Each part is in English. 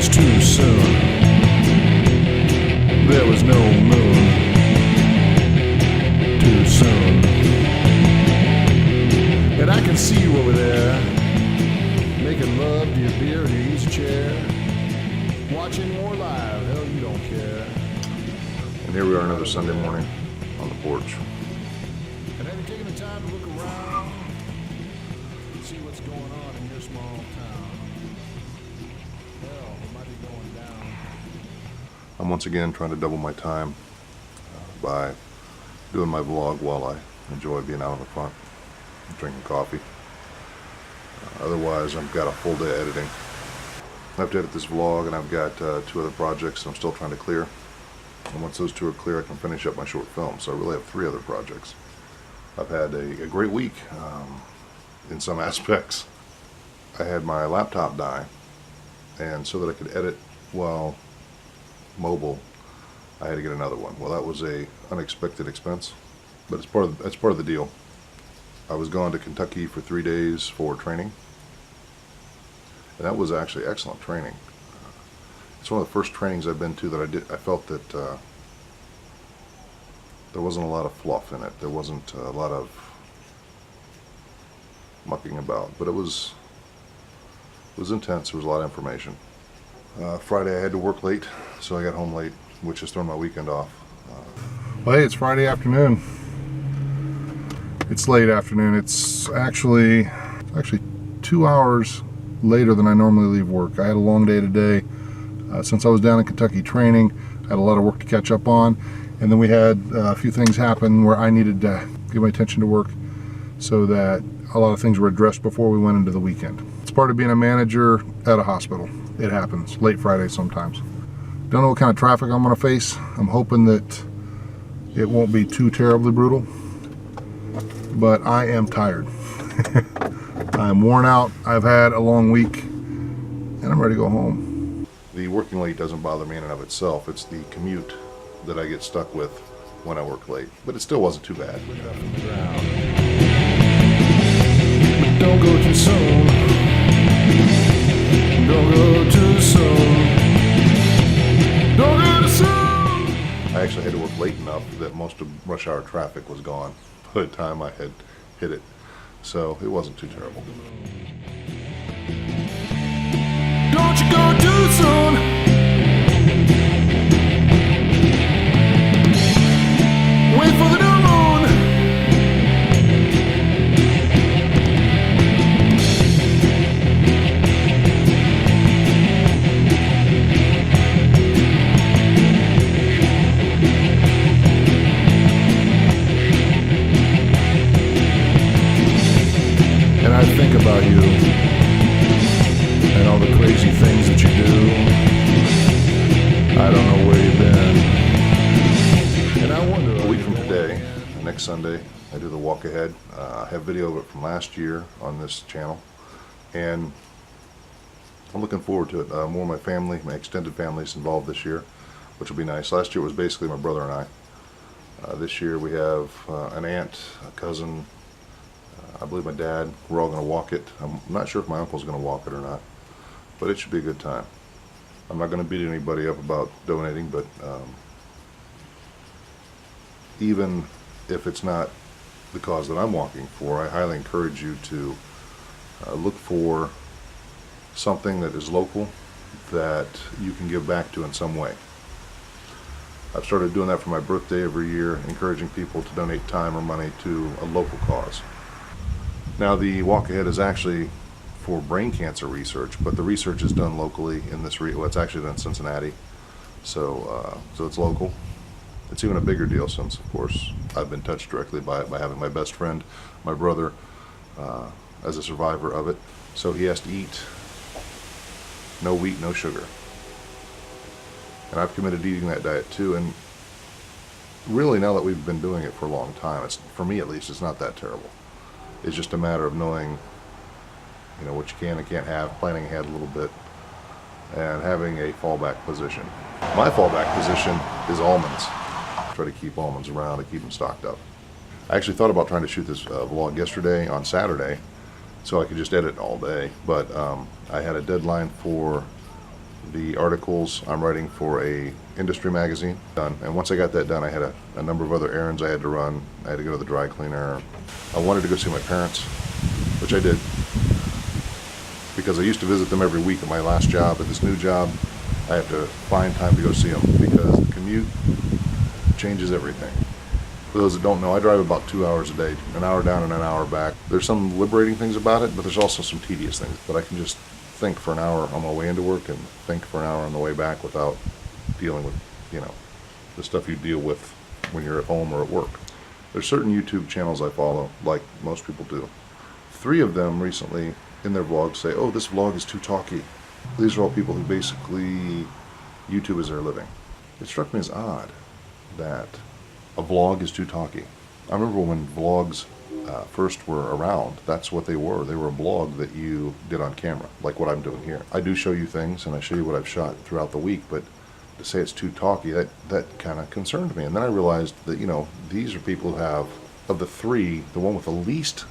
much too soon. There was no moon. Too soon. And I can see you over there, making love to your beer in your easy chair, watching more live. Hell, you don't care. And here we are another Sunday morning on the porch. And have you taken the time to look around and see what's going on in your small town? Hell, it might be going down. I'm once again trying to double my time by doing my vlog while I enjoy being out on the front and drinking coffee. Otherwise, I've got a full day editing. I have to edit this vlog, and I've got 2 other projects that I'm still trying to clear. And once those 2 are clear, I can finish up my short film. So I really have 3 other projects. I've had a great week in some aspects. I had my laptop die, and so that I could edit while mobile, I had to get another one. Well, that was a unexpected expense, but it's part of the deal. I was gone to Kentucky for 3 days for training, and that was actually excellent training. It's one of the first trainings I've been to that I felt that there wasn't a lot of fluff in it. There wasn't a lot of mucking about, but it was intense. There was a lot of information. Friday I had to work late, so I got home late, which has thrown my weekend off. Well, hey, it's Friday afternoon. It's late afternoon. It's actually 2 hours later than I normally leave work. I had a long day today. Since I was down in Kentucky training, I had a lot of work to catch up on, and then we had a few things happen where I needed to give my attention to work so that a lot of things were addressed before we went into the weekend. It's part of being a manager at a hospital. It happens late Friday sometimes. Don't know what kind of traffic I'm going to face. I'm hoping that it won't be too terribly brutal, but I am tired. I'm worn out. I've had a long week, and I'm ready to go home. The working late doesn't bother me in and of itself. It's the commute that I get stuck with when I work late. But it still wasn't too bad. But don't go too soon. Don't go too soon. Don't go too soon. I actually had to work late enough that most of rush hour traffic was gone by the time I had hit it. So it wasn't too terrible. Don't you go too soon. Wait for the new moon. And I think about you and all the crazy things that you do. I don't know where you've been. And I wonder. A week from today, next Sunday, I do the walk ahead. I have video of it from last year on this channel, and I'm looking forward to it. More of my family, my extended family is involved this year, which will be nice. Last year was basically my brother and I. This year we have an aunt, a cousin, I believe my dad. We're all going to walk it. I'm not sure if my uncle's going to walk it or not, but it should be a good time. I'm not going to beat anybody up about donating, but even if it's not the cause that I'm walking for, I highly encourage you to look for something that is local that you can give back to in some way. I've started doing that for my birthday every year, encouraging people to donate time or money to a local cause. Now, the walk ahead is actually for brain cancer research, but the research is done locally in this well, it's actually done in Cincinnati, so it's local. It's even a bigger deal since, of course, I've been touched directly by it by having my best friend, my brother, as a survivor of it. So he has to eat no wheat, no sugar. And I've committed to eating that diet too, and really now that we've been doing it for a long time, it's, for me at least, it's not that terrible. It's just a matter of knowing, you know, what you can and can't have, planning ahead a little bit, and having a fallback position. My fallback position is almonds. I try to keep almonds around and keep them stocked up. I actually thought about trying to shoot this vlog yesterday on Saturday so I could just edit all day, but I had a deadline for the articles I'm writing for a industry magazine done. And once I got that done, I had a number of other errands I had to run. I had to go to the dry cleaner. I wanted to go see my parents, which I did, because I used to visit them every week at my last job. At this new job, I have to find time to go see them because the commute changes everything. For those that don't know, I drive about 2 hours a day, an hour down and an hour back. There's some liberating things about it, but there's also some tedious things. But I can just think for an hour on my way into work and think for an hour on the way back without dealing with, the stuff you deal with when you're at home or at work. There's certain YouTube channels I follow, like most people do. 3 of them recently in their vlogs say, oh, this vlog is too talky. These are all people who basically YouTube is their living. It struck me as odd that a vlog is too talky. I remember when vlogs first were around, that's what they were. They were a blog that you did on camera, like what I'm doing here. I do show you things and I show you what I've shot throughout the week, but to say it's too talky, that kind of concerned me. And then I realized that, these are people who have, of the 3, the one with the least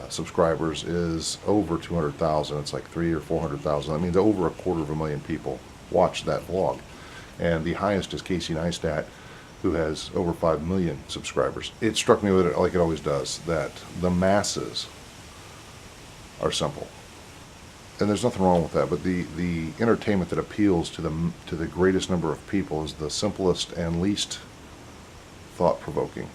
subscribers is over 200,000. It's like 300,000 or 400,000. I mean, over 250,000 people watch that vlog. And the highest is Casey Neistat, who has over 5 million subscribers. It struck me, like it always does, that the masses are simple. And there's nothing wrong with that, but the entertainment that appeals to the greatest number of people is the simplest and least thought-provoking.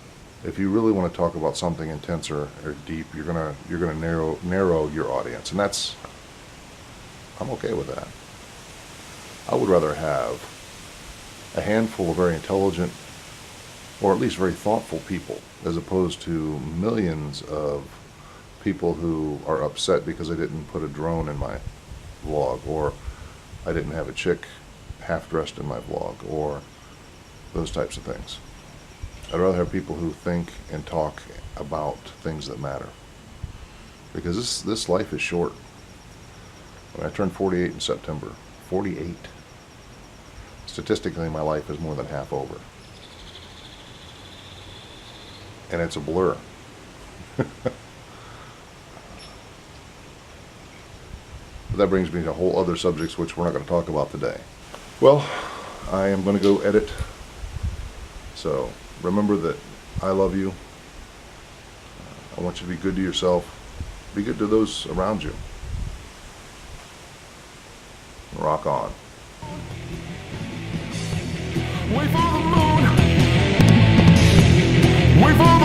If you really want to talk about something intense or deep, you're gonna narrow your audience, and I'm okay with that. I would rather have a handful of very intelligent, or at least very thoughtful people, as opposed to millions of people who are upset because I didn't put a drone in my vlog, or I didn't have a chick half-dressed in my vlog, or those types of things. I'd rather have people who think and talk about things that matter, because this life is short. When I turned 48 in September, 48. Statistically, my life is more than half over. And it's a blur. But that brings me to whole other subjects which we're not going to talk about today. Well, I am going to go edit. So remember that I love you. I want you to be good to yourself. Be good to those around you. Rock on. Wait for the moon. Wait for